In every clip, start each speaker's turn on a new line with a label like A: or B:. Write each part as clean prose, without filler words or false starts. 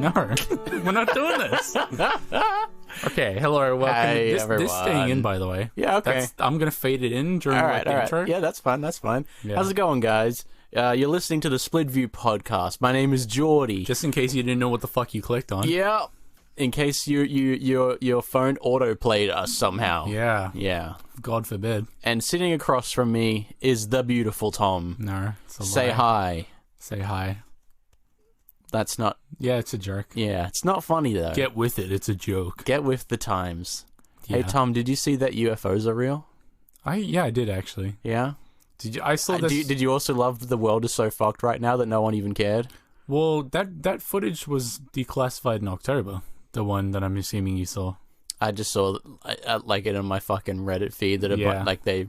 A: No, we're not doing this. Okay, hello, welcome.
B: Hey,
A: This staying in, by the way.
B: Yeah, okay.
A: I'm going to fade it in during the intro.
B: Yeah, that's fine.
A: Yeah.
B: How's it going, guys? You're listening to the Split View podcast. My name is Jordy.
A: Just in case you didn't know what the fuck you clicked on.
B: Yeah. In case your phone auto-played us somehow.
A: Yeah.
B: Yeah.
A: God forbid.
B: And sitting across from me is the beautiful Tom.
A: No, it's a
B: Say
A: lie.
B: hi.
A: Say hi.
B: That's not...
A: Yeah, it's a jerk.
B: Yeah, it's not funny, though.
A: Get with it. It's a joke.
B: Get with the times.
A: Yeah.
B: Hey, Tom, did you see that UFOs are real?
A: Yeah, I did actually.
B: Yeah?
A: Did you? I saw this.
B: Did you also love the world is so fucked right now that no one even cared?
A: Well, that footage was declassified in October. The one that I'm assuming you saw.
B: I just saw like it on my fucking Reddit feed that like they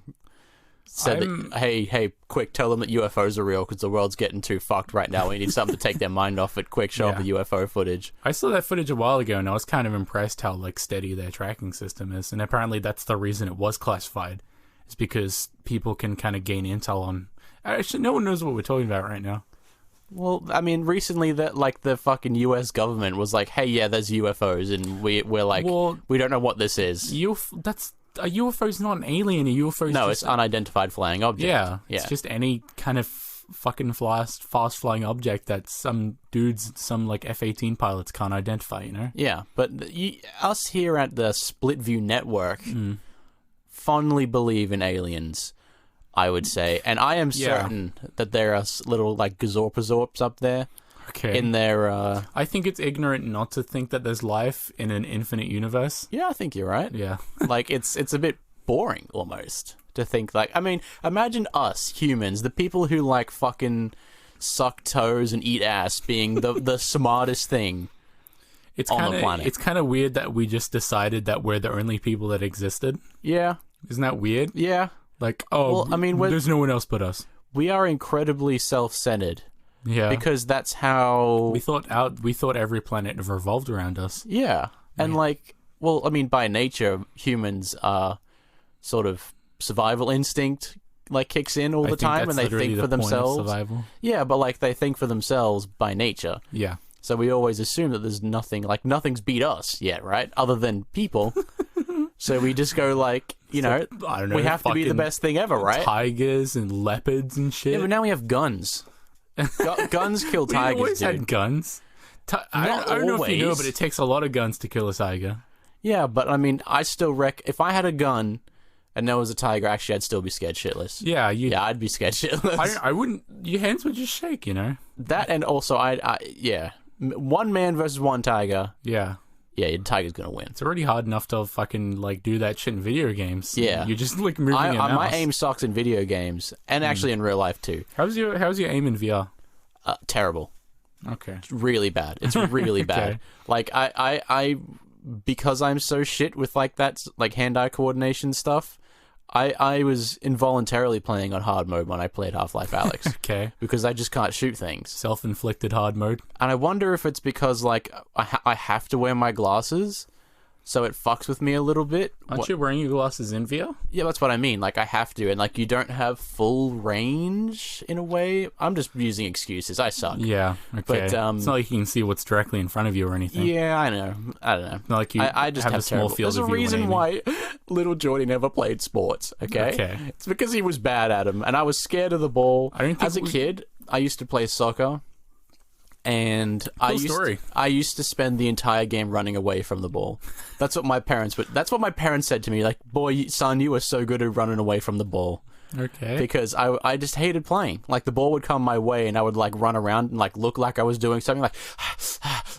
B: said that, hey, quick, tell them that UFOs are real because the world's getting too fucked right now. We need something to take their mind off it. Quick, show up the UFO footage.
A: I saw that footage a while ago, and I was kind of impressed how like steady their tracking system is. And apparently, that's the reason it was classified. It's because people can kind of gain intel on. Actually, no one knows what we're talking about right now.
B: Well, I mean, recently that like the fucking US government was like, "Hey, yeah, there's UFOs," and we're like, we don't know what this is.
A: That's a UFO's not an alien. A UFO's
B: no,
A: just
B: it's unidentified flying object.
A: Yeah, it's just any kind of fucking fast flying object that some dudes, some like F-18 pilots can't identify. You know?
B: Yeah, but us here at the Split View Network fondly believe in aliens. I would say, and I am certain that there are little like gazorpazorps up there.
A: Okay.
B: In their,
A: I think it's ignorant not to think that there's life in an infinite universe.
B: Yeah, I think you're right.
A: Yeah.
B: Like it's a bit boring almost to think like. I mean, imagine us humans, the people who like fucking suck toes and eat ass, being the smartest thing on the planet.
A: It's kind of weird that we just decided that we're the only people that existed.
B: Yeah.
A: Isn't that weird?
B: Yeah.
A: Like, well, I mean, there's no one else but us.
B: We are incredibly self-centered.
A: Yeah.
B: Because that's how...
A: We thought every planet revolved around us.
B: Yeah. And like, well, I mean, by nature, humans are sort of survival instinct like kicks in all the time and they think for themselves.
A: Survival.
B: Yeah, but like they think for themselves by nature.
A: Yeah.
B: So we always assume that there's nothing, like nothing's beat us yet, right? Other than people. So we just go like, you know,
A: I don't know,
B: we have to be the best thing ever, right?
A: Tigers and leopards and shit.
B: Yeah, but now we have guns. Guns kill tigers,
A: we always
B: dude.
A: had guns. I don't know if you know, but it takes a lot of guns to kill a tiger.
B: Yeah, but I mean, I still if I had a gun and there was a tiger, actually, I'd still be scared shitless.
A: Yeah,
B: I'd be scared shitless.
A: I wouldn't. Your hands would just shake, you know.
B: That and also, one man versus one tiger.
A: Yeah.
B: Yeah, your tiger's gonna win.
A: It's already hard enough to fucking like do that shit in video games.
B: Yeah,
A: you're just like moving your mouse.
B: My aim sucks in video games and actually in real life too.
A: How's your aim in VR?
B: Terrible.
A: Okay.
B: It's really bad. It's really bad. Like I because I'm so shit with like that like hand-eye coordination stuff. I was involuntarily playing on hard mode when I played Half-Life Alyx.
A: Okay.
B: Because I just can't shoot things.
A: Self-inflicted hard mode.
B: And I wonder if it's because, like, I have to wear my glasses, so it fucks with me a little bit.
A: Aren't you wearing your glasses in VR?
B: Yeah, that's what I mean. Like, I have to, and, like, you don't have full range, in a way. I'm just using excuses. I suck.
A: Yeah, okay.
B: But,
A: it's not like you can see what's directly in front of you or anything.
B: Yeah, I know. I don't know.
A: It's not like you
B: I just have
A: a small field
B: There's
A: of
B: a
A: view
B: reason
A: when aiming.
B: why little Jordy never played sports, okay?
A: Okay.
B: It's because he was bad at them, and I was scared of the ball. As a kid, I used to play soccer, and I used to spend the entire game running away from the ball. That's what my parents said to me, like, boy, son, you were so good at running away from the ball.
A: Okay.
B: Because I just hated playing. Like, the ball would come my way, and I would, like, run around and, like, look like I was doing something,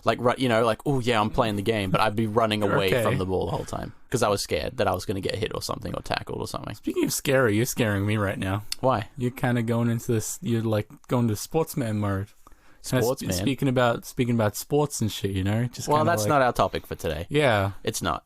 B: like, you know, like, oh, yeah, I'm playing the game, but I'd be running away from the ball the whole time. Because I was scared that I was going to get hit or something, or tackled or something.
A: Speaking of scary, you're scaring me right now.
B: Why?
A: You're kind of going into this, you're, like, going to sportsman mode.
B: Sportsman?
A: Speaking about sports and shit, you know?
B: Well, that's not our topic for today.
A: Yeah.
B: It's not.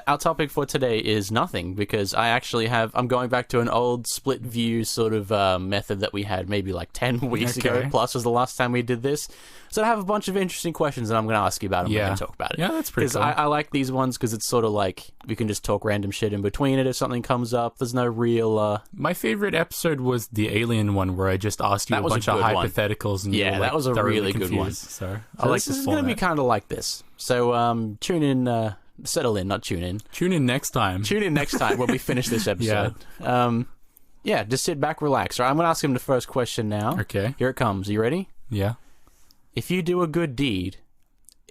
B: our topic for today is nothing, because I'm going back to an old split view sort of method that we had maybe like 10 weeks ago, plus was the last time we did this. So I have a bunch of interesting questions that I'm going to ask you about, and we're going to talk about it.
A: Yeah, that's pretty cool.
B: Because I like these ones because it's sort of like we can just talk random shit in between it if something comes up. There's no real...
A: My favorite episode was the alien one where I just asked you a bunch of hypotheticals. And
B: yeah, that was a really good one.
A: So I like
B: this is going to be kind of like this. So tune in... settle in, not tune in.
A: Tune in next time.
B: Tune in next time when we finish this episode. Just sit back, relax. All right, I'm going to ask him the first question now.
A: Okay.
B: Here it comes. Are you ready?
A: Yeah.
B: If you do a good deed,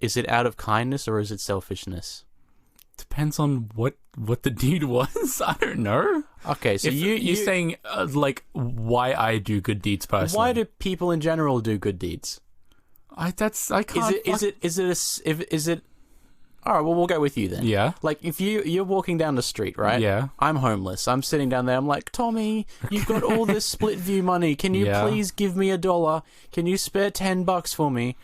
B: is it out of kindness or is it selfishness?
A: Depends on what the deed was. I don't know.
B: Okay, so
A: you're saying like why I do good deeds personally.
B: Why do people in general do good deeds?
A: I can't.
B: Is it? All right, well, we'll go with you then.
A: Yeah.
B: Like, if you're walking down the street, right?
A: Yeah.
B: I'm homeless. I'm sitting down there. I'm like, Tommy, you've got all this split view money. Can you please give me $1? Can you spare $10 for me?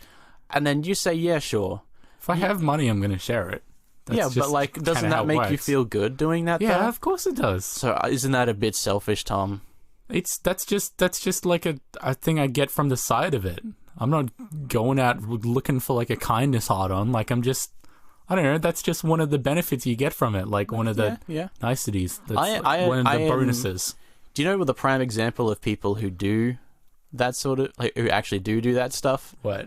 B: And then you say, yeah, sure.
A: If I have money, I'm going to share it. That's
B: but like, doesn't that make you feel good doing that?
A: Yeah,
B: though?
A: of course it does.
B: So isn't that a bit selfish, Tom?
A: That's just like a thing I get from the side of it. I'm not going out looking for like a kindness heart on. Like I don't know. That's just one of the benefits you get from it. Like one of the niceties. That's one of the bonuses.
B: Do you know the prime example of people who do that sort of, like, who actually do that stuff?
A: What?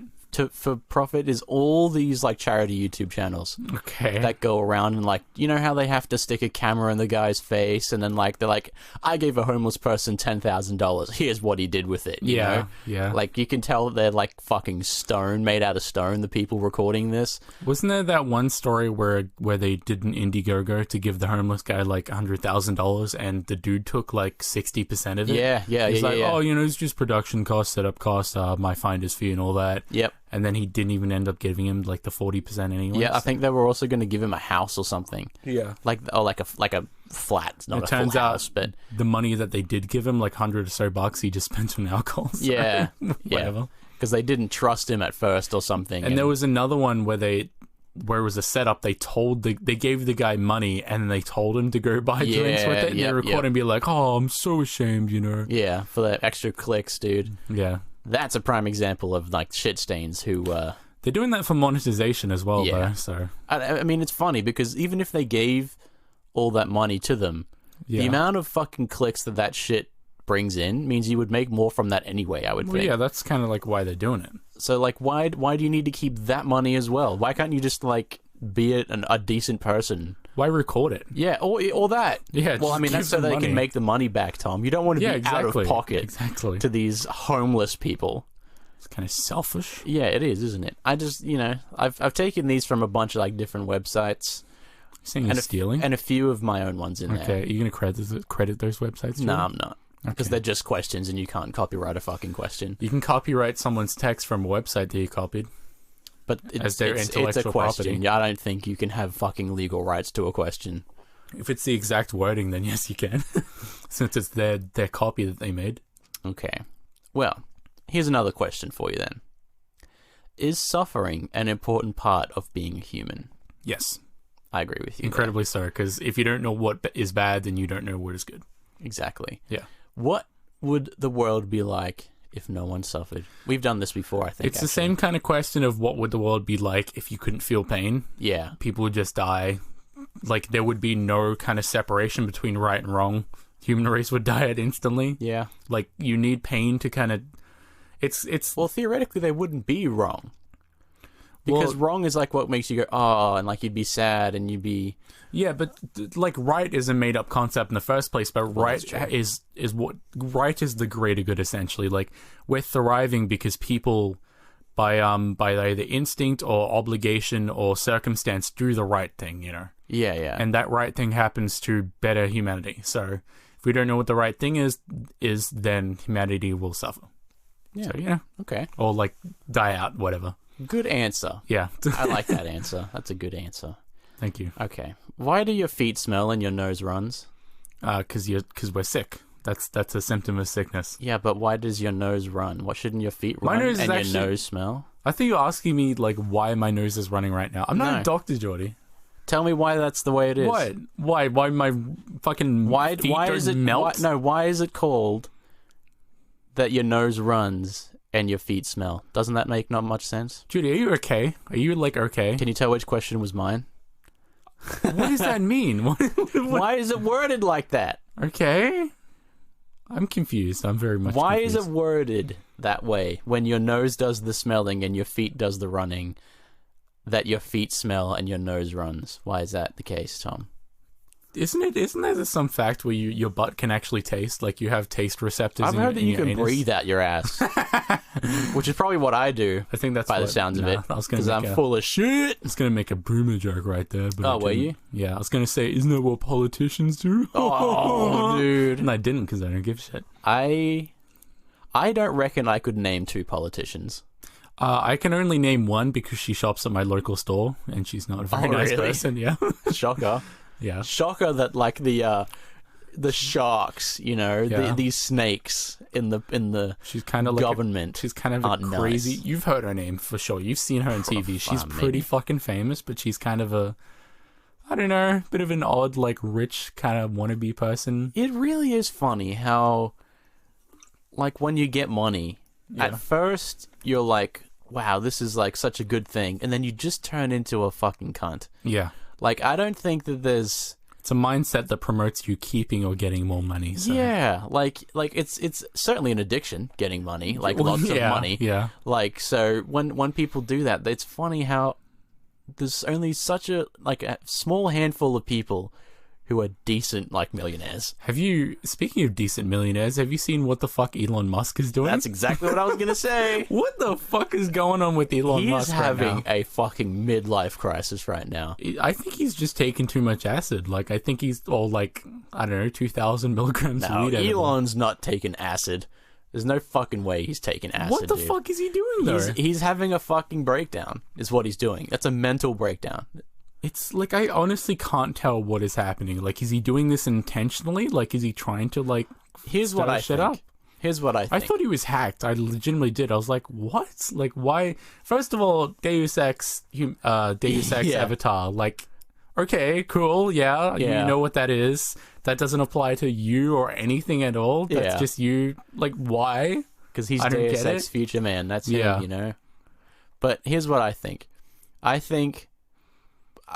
B: For profit is all these like charity YouTube channels that go around and like, you know how they have to stick a camera in the guy's face and then like they're like, I gave a homeless person $10,000. Here's what he did with it. You know? Like you can tell that they're like fucking stone, made out of stone. The people recording this.
A: Wasn't there that one story where they did an Indiegogo to give the homeless guy like $100,000 and the dude took like 60% of it?
B: He's
A: like, oh, you know, it's just production costs, setup costs, my finder's fee, and all that.
B: Yep.
A: And then he didn't even end up giving him like the 40% anyway.
B: Yeah, I think they were also going to give him a house or something. Yeah, like a flat, not a full house. But
A: the money that they did give him, like $100 or so bucks, he just spent on alcohol. So
B: yeah,
A: whatever.
B: Because they didn't trust him at first or something.
A: And there was another one where it was a setup. They gave the guy money and they told him to go buy drinks with it. And they record and be like, "Oh, I'm so ashamed," you know.
B: Yeah, for the extra clicks, dude.
A: Yeah.
B: That's a prime example of like shit stains who
A: they're doing that for monetization as well, though. So
B: I mean, it's funny because even if they gave all that money to them, the amount of fucking clicks that shit brings in means you would make more from that anyway. I would think.
A: Yeah, that's kind of like why they're doing it.
B: So like, why do you need to keep that money as well? Why can't you just like be a decent person?
A: Why record it?
B: Yeah, or that.
A: Yeah.
B: Well, I mean, that's so they can make the money back, Tom. You don't want to be out of pocket
A: to
B: these homeless people.
A: It's kind of selfish.
B: Yeah, it is, isn't it? I just, I've taken these from a bunch of like different websites.
A: You're saying you're stealing?
B: And a few of my own ones in there.
A: Okay, are you going to credit those websites?
B: No, I'm not. Because they're just questions and you can't copyright a fucking question.
A: You can copyright someone's text from a website that you copied.
B: But it's a question. Property. I don't think you can have fucking legal rights to a question.
A: If it's the exact wording, then yes, you can. Since it's their copy that they made.
B: Okay. Well, here's another question for you then. Is suffering an important part of being a human?
A: Yes.
B: I agree with you.
A: Incredibly so, because if you don't know what is bad, then you don't know what is good.
B: Exactly.
A: Yeah.
B: What would the world be like if no one suffered? We've done this before, I think.
A: It's the same kind of question of what would the world be like if you couldn't feel pain.
B: Yeah. People
A: would just die. Like, there would be no kind of separation between right and wrong. Human race would die out instantly.
B: Yeah.
A: Like, you need pain to kind of... It's...
B: Well, theoretically, they wouldn't be wrong. Because wrong is like what makes you go, oh, and like you'd be sad and you'd be...
A: Yeah, but like right is a made up concept in the first place, but right is the greater good essentially. Like we're thriving because people by either instinct or obligation or circumstance do the right thing, you know.
B: Yeah, yeah.
A: And that right thing happens to better humanity. So if we don't know what the right thing is then humanity will suffer.
B: Yeah.
A: So, yeah.
B: Okay.
A: Or like die out, whatever.
B: Good answer.
A: Yeah.
B: I like that answer. That's a good answer.
A: Thank you.
B: Okay. Why do your feet smell and your nose runs?
A: Because we're sick. That's a symptom of sickness.
B: Yeah, but why does your nose run? What shouldn't your feet run and your nose smell?
A: I think you're asking me like why my nose is running right now. I'm not a doctor, Jordy.
B: Tell me why that's the way it is.
A: What? Why my fucking feet don't melt?
B: Why is it called that your nose runs and your feet smell? Doesn't that make not much sense?
A: Judy, are you okay? Are you, like, okay?
B: Can you tell which question was mine?
A: What does that mean?
B: Why is it worded like that?
A: Okay. I'm confused. I'm very much
B: Why
A: confused.
B: is it worded that way when your nose does the smelling and your feet does the running, that your feet smell and your nose runs? Why is that the case, Tom?
A: Isn't there some fact where your butt can actually taste? Like, you have taste receptors.
B: I've heard that you can breathe out your ass, which is probably what I do.
A: I think that's
B: by the sounds of it, because I'm full of shit.
A: I was gonna make a boomer joke right there. But
B: were you?
A: Yeah, I was gonna say, isn't that what politicians do?
B: Oh, dude.
A: And I didn't, because I don't give a shit.
B: I don't reckon I could name 2 politicians.
A: I can only name one because she shops at my local store, and she's not a very nice person. Yeah,
B: shocker.
A: Yeah,
B: shocker that, like, the sharks, you know, these snakes in the
A: she's kind of
B: government.
A: Like she's kind of a crazy.
B: Nice.
A: You've heard her name for sure. You've seen her on TV. She's pretty fucking famous, but she's kind of a, I don't know, bit of an odd, like, rich kind of wannabe person.
B: It really is funny how, like, when you get money, at first you're like, wow, this is, like, such a good thing, and then you just turn into a fucking cunt.
A: Yeah.
B: Like, I don't think that there's...
A: It's a mindset that promotes you keeping or getting more money. So.
B: Yeah, like it's certainly an addiction, getting money, like lots of money.
A: Yeah.
B: Like, so when people do that, it's funny how there's only such a small handful of people who are decent, like, millionaires.
A: Speaking of decent millionaires, have you seen what the fuck Elon Musk is doing?
B: That's exactly what I was going to say.
A: What the fuck is going on with Elon Musk right now?
B: He's having a fucking midlife crisis right now.
A: I think he's just taking too much acid. Like, I think he's all, like, I don't know, 2,000 milligrams of weed.
B: Elon's not taking acid. There's no fucking way he's taking acid.
A: What the fuck is he doing, though?
B: He's having a fucking breakdown, is what he's doing. That's a mental breakdown.
A: It's like, I honestly can't tell what is happening. Like, is he doing this intentionally? Like, is he trying to, like,
B: Here's what I think.
A: I thought he was hacked. I legitimately did. I was like, what? Like, why? First of all, Deus Ex Avatar. Like, okay, cool, yeah, you know what that is. That doesn't apply to you or anything at all. That's just you. Like, why?
B: Because he's Deus Ex Future Man. That's him, you know? But here's what I think.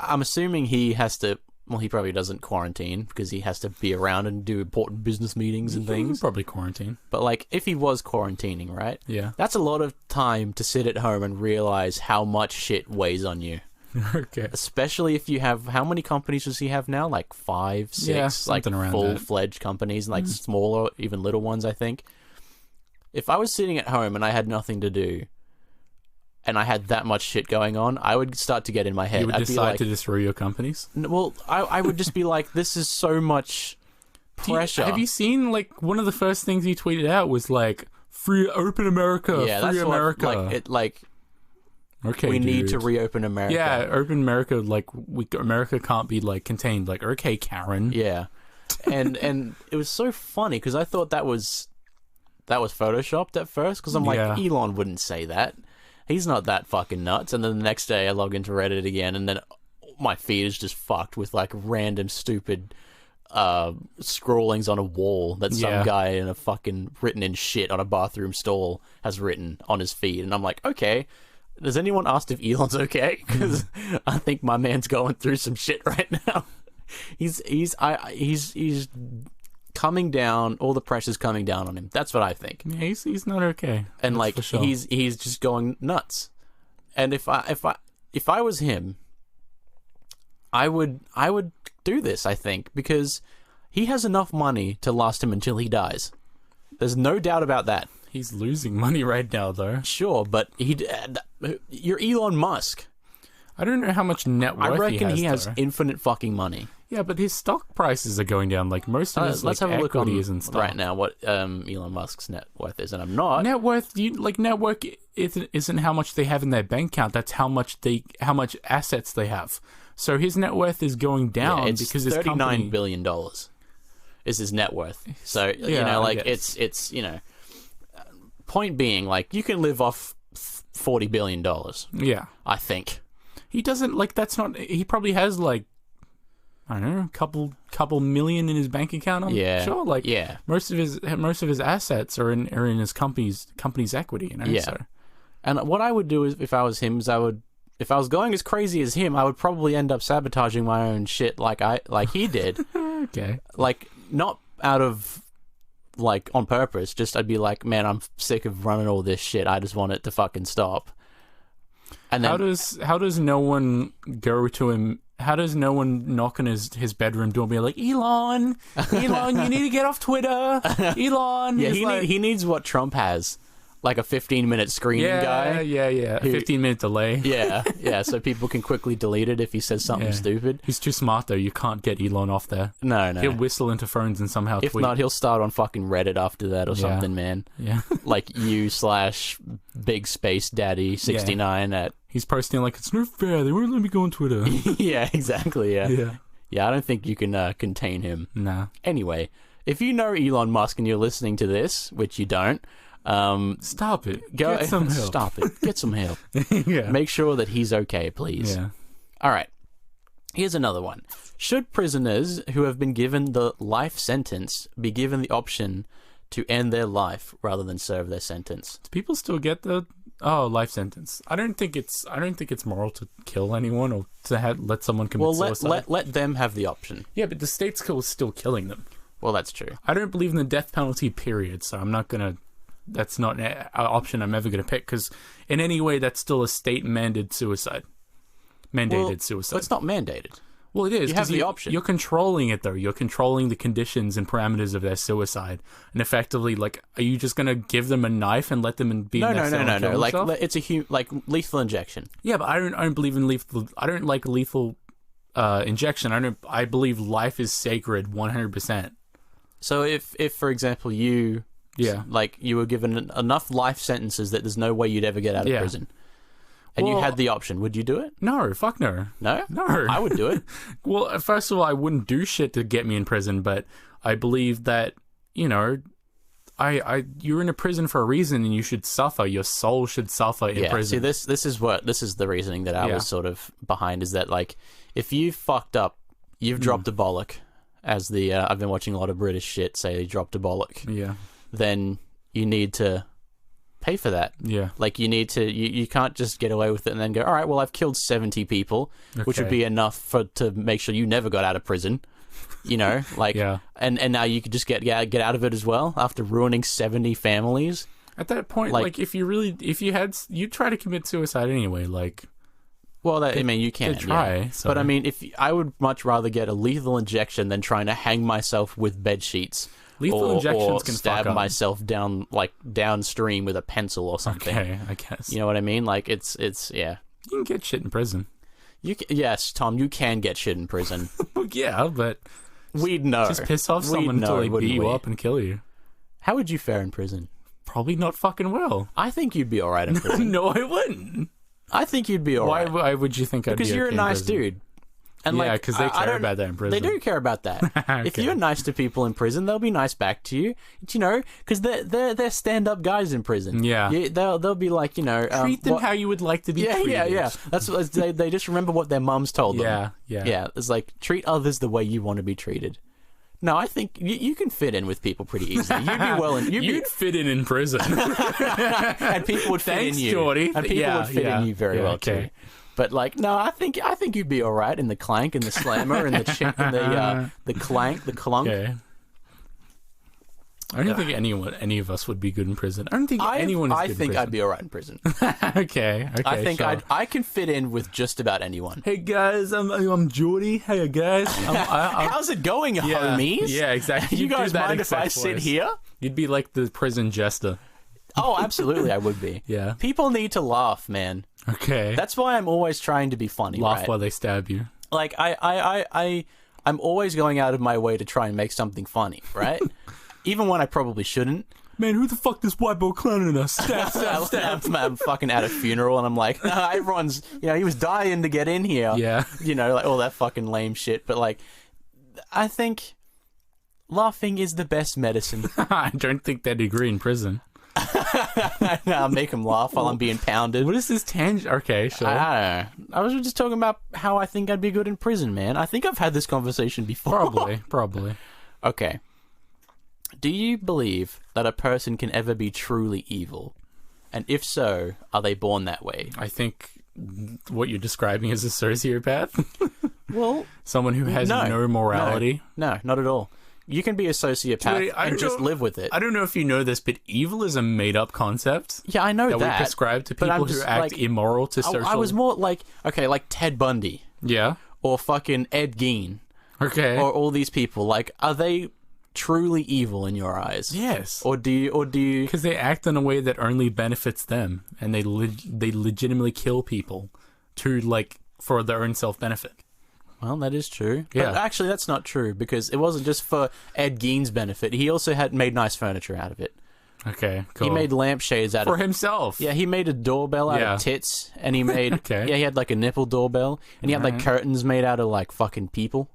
B: I'm assuming he has to... Well, he probably doesn't quarantine because he has to be around and do important business meetings and things.
A: Probably quarantine.
B: But, like, if he was quarantining, right?
A: Yeah.
B: That's a lot of time to sit at home and realize how much shit weighs on you.
A: Okay.
B: Especially if you have... How many companies does he have now? Like 5, 6? Like, full-fledged companies, and, like, smaller, even little ones, I think. If I was sitting at home and I had nothing to do... and I had that much shit going on, I would start to get in my head.
A: You would decide to destroy your companies?
B: Well, I would just be like, this is so much pressure.
A: Have you seen, like, one of the first things he tweeted out was, like, free, open America, free America.
B: We need to reopen America.
A: Yeah, open America, like, America can't be, like, contained. Like, okay, Karen.
B: Yeah. And it was so funny, because I thought that was photoshopped at first, because I'm like, Elon wouldn't say that. He's not that fucking nuts. And then the next day I log into Reddit again, and then my feed is just fucked with, like, random stupid scrawlings on a wall that some guy in a fucking written in shit on a bathroom stall has written on his feed. And I'm like, okay, has anyone asked if Elon's okay? Because I think my man's going through some shit right now. He's coming down. All the pressure's coming down on him. That's what I think.
A: Yeah, he's not okay.
B: And
A: that's
B: like sure. he's just going nuts. And if I was him, I would do this, I think, because he has enough money to last him until he dies. There's no doubt about that.
A: He's losing money right now, though.
B: Sure, but you're Elon Musk.
A: I don't know how much net worth
B: I reckon he has
A: though.
B: Infinite fucking money.
A: Yeah, but his stock prices are going down. Like, most of his
B: let's have a look on
A: and stuff.
B: Right now what Elon Musk's net worth is, and I'm not.
A: Net worth, net worth isn't how much they have in their bank account. That's how much assets they have. So his net worth is going down because his
B: $39 billion is his net worth. So it's point being, like, you can live off $40 billion.
A: Yeah,
B: I think.
A: He doesn't, like, that's not... He probably has, like, I don't know, couple million in his bank account, I'm sure. Like, most of his assets are in his company's equity, you know?
B: Yeah.
A: So.
B: And what I would do is, if I was him, if I was going as crazy as him, I would probably end up sabotaging my own shit like he did.
A: Okay.
B: Like, not out of, like, on purpose. Just, I'd be like, man, I'm sick of running all this shit. I just want it to fucking stop. And then,
A: how does no one go to him? How does no one knock on his bedroom door and be like, Elon, you need to get off Twitter. Elon.
B: Yeah, he needs what Trump has. Like a 15-minute screening guy.
A: Yeah. A 15-minute delay.
B: Yeah. So people can quickly delete it if he says something stupid.
A: He's too smart, though. You can't get Elon off there.
B: No.
A: He'll whistle into phones and somehow
B: If
A: tweet.
B: not, he'll start on fucking Reddit after that or something, man.
A: Yeah.
B: Like u/Big Space Daddy 69 at...
A: He's posting like, it's not fair. They won't let me go on Twitter.
B: Yeah, exactly, yeah. Yeah, I don't think you can contain him.
A: Nah.
B: Anyway, if you know Elon Musk and you're listening to this, which you don't...
A: stop it.
B: Get
A: some help.
B: Stop it. Get some help.
A: Yeah.
B: Make sure that he's okay, please.
A: Yeah.
B: All right. Here's another one. Should prisoners who have been given the life sentence be given the option to end their life rather than serve their sentence?
A: Do people still get the life sentence? I don't think it's moral to kill anyone or to let someone commit suicide.
B: Let them have the option.
A: Yeah, but the state's still killing them.
B: Well, that's true.
A: I don't believe in the death penalty, period, so I'm not gonna... That's not an option I'm ever going to pick, because in any way, that's still a state-mandated suicide. Suicide.
B: Well, it's not mandated.
A: Well, it is.
B: You have the option.
A: You're controlling it, though. You're controlling the conditions and parameters of their suicide. And effectively, like, are you just going to give them a knife and let them be...
B: No. Like, it's like lethal injection.
A: Yeah, but I don't believe in lethal... I don't like lethal injection. I believe life is sacred 100%.
B: So if for example, you...
A: Yeah.
B: Like, you were given enough life sentences that there's no way you'd ever get out of prison. And you had the option. Would you do it?
A: No, fuck no.
B: No?
A: No.
B: I would do it.
A: Well, first of all, I wouldn't do shit to get me in prison, but I believe that, you know, you're in a prison for a reason and you should suffer. Your soul should suffer in prison.
B: See, this is the reasoning that I was sort of behind, is that, like, if you fucked up, you've dropped a bollock, as the I've been watching a lot of British shit say they dropped a bollock.
A: Yeah.
B: Then you need to pay for that.
A: Yeah.
B: Like, you need to... You can't just get away with it and then go, all right, well, I've killed 70 people, which would be enough to make sure you never got out of prison. You know? Like, and now you could just get out of it as well after ruining 70 families.
A: At that point, like you'd try to commit suicide anyway, like...
B: Well, I mean, you can
A: try,
B: but I mean, I would much rather get a lethal injection than trying to hang myself with bed sheets.
A: Lethal injections can
B: stab myself downstream with a pencil or something.
A: Okay, I guess.
B: You know what I mean? Like, it's yeah.
A: You can get shit in prison.
B: Yes, Tom, you can get shit in prison.
A: Well, yeah, but
B: we'd know.
A: Just piss off someone until they beat you up and kill you.
B: How would you fare in prison?
A: Probably not fucking well.
B: I think you'd be all right in prison.
A: No, I wouldn't.
B: I think you'd be all right.
A: Why would you think I'd be okay?
B: Because you're a nice dude. And
A: yeah, because they care about that in prison.
B: They do care about that. Okay. If you're nice to people in prison, they'll be nice back to you. You know, because they're stand-up guys in prison.
A: Yeah,
B: they'll be like, you know,
A: treat them how you would like to be treated.
B: Yeah. That's what they just remember what their mums told them. Yeah. It's like, treat others the way you want to be treated. No, I think you can fit in with people pretty easily. You'd be well in. You'd
A: fit in prison,
B: and people would fit in you.
A: Jordy.
B: And people would fit in you very well too. But like, no, I think you'd be all right in the clank and the slammer and the clank, the clunk. Okay.
A: I don't think any of us would be good in prison. I don't think anyone is good in prison. I think
B: I'd be all right in prison.
A: Okay.
B: I think
A: sure.
B: I can fit in with just about anyone.
A: Hey guys, I'm Jordy. Hey guys.
B: How's it going, homies?
A: Yeah, exactly.
B: You guys mind if I sit here?
A: You'd be like the prison jester.
B: Oh, absolutely, I would be.
A: Yeah.
B: People need to laugh, man.
A: Okay.
B: That's why I'm always trying to be funny.
A: Laugh while they stab you.
B: Like I'm always going out of my way to try and make something funny, right? Even when I probably shouldn't.
A: Man, who the fuck this white boy clowning us? Stab.
B: I'm fucking at a funeral and I'm like, everyone's, he was dying to get in here.
A: Yeah.
B: Like all that fucking lame shit. But like, I think laughing is the best medicine.
A: I don't think they'd agree in prison.
B: I'll make him laugh while I'm being pounded.
A: What is this tangent? Okay, sure.
B: I don't know. I was just talking about how I think I'd be good in prison, man. I think I've had this conversation before.
A: Probably.
B: Okay. Do you believe that a person can ever be truly evil? And if so, are they born that way?
A: I think what you're describing is a sociopath.
B: Well,
A: someone who has no morality.
B: No, not at all. You can be a sociopath and just live with it.
A: I don't know if you know this, but evil is a made-up concept.
B: Yeah, I know that.
A: we prescribe to people who act immoral to social...
B: I was more like Ted Bundy.
A: Yeah.
B: Or fucking Ed Gein.
A: Okay.
B: Or all these people. Like, are they truly evil in your eyes?
A: Yes.
B: Or do you...
A: Because they act in a way that only benefits them, and they legitimately kill people for their own self-benefit.
B: Well, that is true.
A: Yeah.
B: But actually, that's not true, because it wasn't just for Ed Gein's benefit. He also made nice furniture out of it.
A: Okay, cool.
B: He made lampshades out
A: of... For himself.
B: Yeah, he made a doorbell out of tits, and he made...
A: Okay.
B: Yeah, he had like a nipple doorbell, and he had like curtains made out of like fucking people,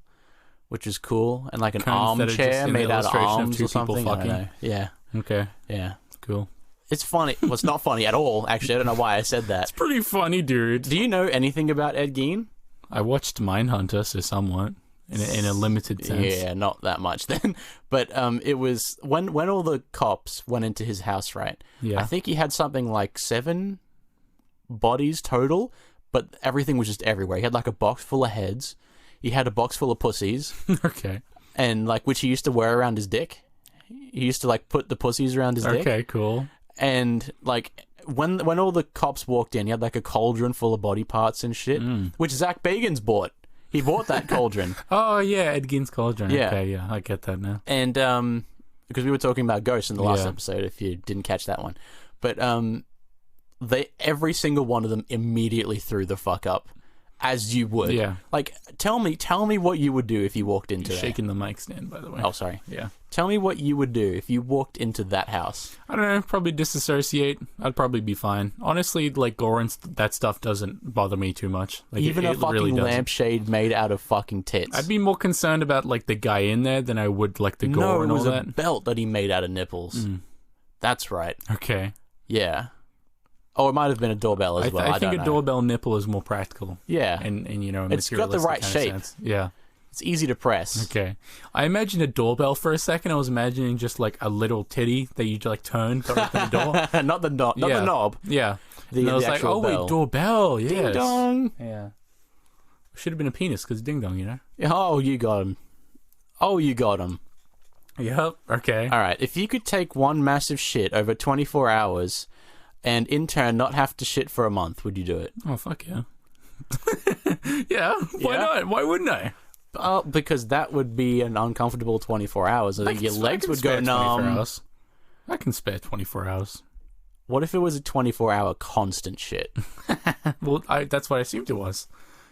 B: which is cool, and like an armchair made out of arms or something. I don't know. Yeah.
A: Okay.
B: Yeah.
A: Cool.
B: It's funny. Well, it's not funny at all, actually. I don't know why I said that.
A: It's pretty funny, dude.
B: Do you know anything about Ed Gein?
A: I watched Mindhunter, so somewhat, in a limited sense.
B: Yeah, not that much then. But it was when all the cops went into his house, right?
A: Yeah.
B: I think he had something like 7 bodies total, but everything was just everywhere. He had like a box full of heads. He had a box full of pussies.
A: Okay.
B: And which he used to wear around his dick. He used to put the pussies around his dick.
A: Okay, cool.
B: And when all the cops walked in, he had like a cauldron full of body parts and shit, which Zach Bagans bought. He bought that cauldron.
A: Oh yeah, Ed Gein's cauldron.
B: Yeah.
A: Okay, yeah, I get that now.
B: And because we were talking about ghosts in the last episode, if you didn't catch that one, but every single one of them immediately threw the fuck up, as you would.
A: Yeah.
B: Like, tell me what you would do if you walked into
A: shaking the mic stand, by the way.
B: Oh, sorry.
A: Yeah.
B: Tell me what you would do if you walked into that house.
A: I don't know, probably disassociate. I'd probably be fine. Honestly, gore and that stuff doesn't bother me too much.
B: Even a fucking lampshade made out of fucking tits.
A: I'd be more concerned about the guy in there than I would the gore and all that.
B: No, it was a belt that he made out of nipples. That's right.
A: Okay.
B: Yeah. Oh, it might have been a doorbell as well.
A: I think a doorbell nipple is more practical.
B: Yeah.
A: And
B: it's got the right shape.
A: Sense. Yeah.
B: It's easy to press.
A: Okay. I imagined a doorbell for a second. I was imagining just a little titty that you turn to open the door.
B: Not the knob. Not the knob.
A: Yeah.
B: And
A: I was like, oh, wait, doorbell. Yes.
B: Ding dong.
A: Yeah. Should have been a penis because ding dong,
B: Oh, you got him.
A: Yep. Okay.
B: All right. If you could take one massive shit over 24 hours and in turn not have to shit for a month, would you do it?
A: Oh, fuck yeah. Yeah. Why not? Why wouldn't I?
B: Because that would be an uncomfortable 24 hours. I think your legs would go numb.
A: I can spare 24 hours.
B: What if it was a 24-hour constant shit?
A: Well, that's what I assumed it was.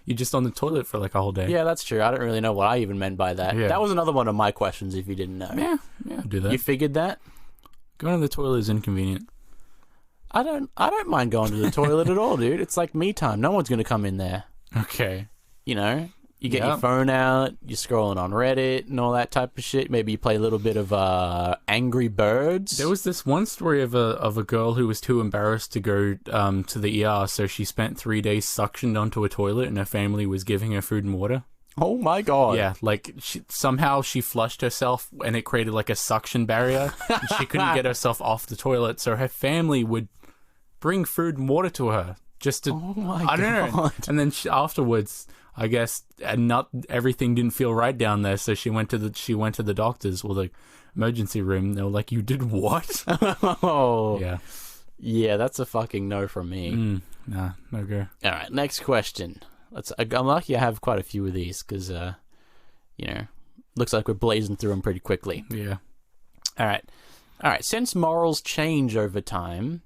A: You're just on the toilet for a whole day.
B: Yeah, that's true. I don't really know what I even meant by that.
A: Yeah.
B: That was another one of my questions, if you didn't know.
A: Yeah, I'll do that.
B: You figured that?
A: Going to the toilet is inconvenient.
B: I don't mind going to the toilet at all, dude. It's like me time. No one's going to come in there.
A: Okay.
B: You get your phone out, you're scrolling on Reddit and all that type of shit. Maybe you play a little bit of Angry Birds.
A: There was this one story of a girl who was too embarrassed to go to the ER, so she spent 3 days suctioned onto a toilet, and her family was giving her food and water.
B: Oh my god!
A: Yeah, somehow she flushed herself, and it created a suction barrier. And she couldn't get herself off the toilet, so her family would bring food and water to her just to.
B: Oh my god!
A: I don't know. And then afterwards, I guess, not everything didn't feel right down there, so she went to the doctors or the emergency room. They were like, "You did what?"
B: Oh,
A: yeah,
B: that's a fucking no from me.
A: Nah, no go. All
B: right, next question. I'm lucky I have quite a few of these because, looks like we're blazing through them pretty quickly.
A: Yeah.
B: All right. Since morals change over time,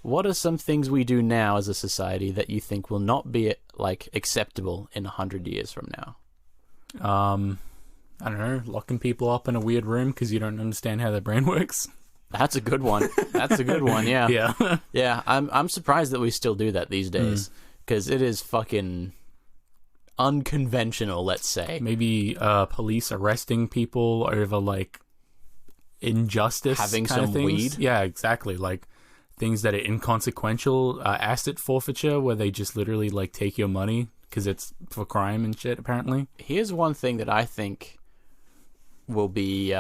B: what are some things we do now as a society that you think will not be acceptable in 100 years from now?
A: I don't know, locking people up in a weird room because you don't understand how their brain works.
B: That's a good one. Yeah.
A: Yeah.
B: Yeah. I'm surprised that we still do that these days because it is fucking unconventional, let's say.
A: Maybe police arresting people over injustice,
B: having
A: kind
B: some
A: of things.
B: weed.
A: Yeah, exactly. things that are inconsequential, asset forfeiture, where they just literally like take your money because it's for crime and shit, apparently.
B: Here's one thing that I think will be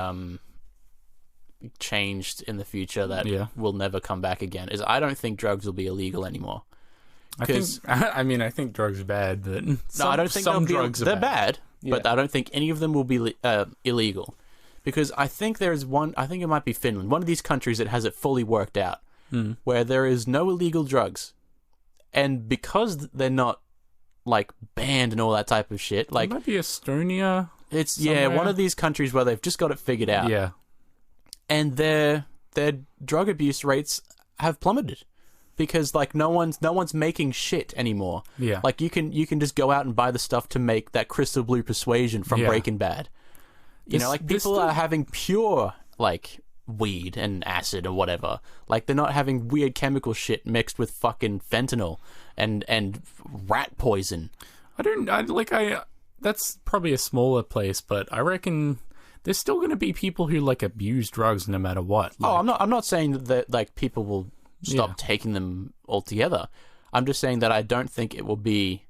B: changed in the future that will never come back again, is I don't think drugs will be illegal anymore.
A: I think drugs are bad, but
B: I don't think some drugs are bad. But I don't think any of them will be illegal. Because I think there's one, I think it might be Finland, one of these countries that has it fully worked out, where there is no illegal drugs. And because they're not, like, banned and all that type of shit, like...
A: It might be Estonia.
B: It's, somewhere. One of these countries where they've just got it figured out.
A: Yeah.
B: And their drug abuse rates have plummeted. Because, like, no one's making shit anymore.
A: Yeah.
B: Like, you can just go out and buy the stuff to make that crystal blue persuasion from Breaking Bad. You know, like, people are having pure, like, weed and acid or whatever. Like, they're not having weird chemical shit mixed with fucking fentanyl and rat poison.
A: That's probably a smaller place, but I reckon there's still going to be people who, like, abuse drugs no matter what. Like,
B: I'm not saying that, like, people will stop taking them altogether. I'm just saying that I don't think it will be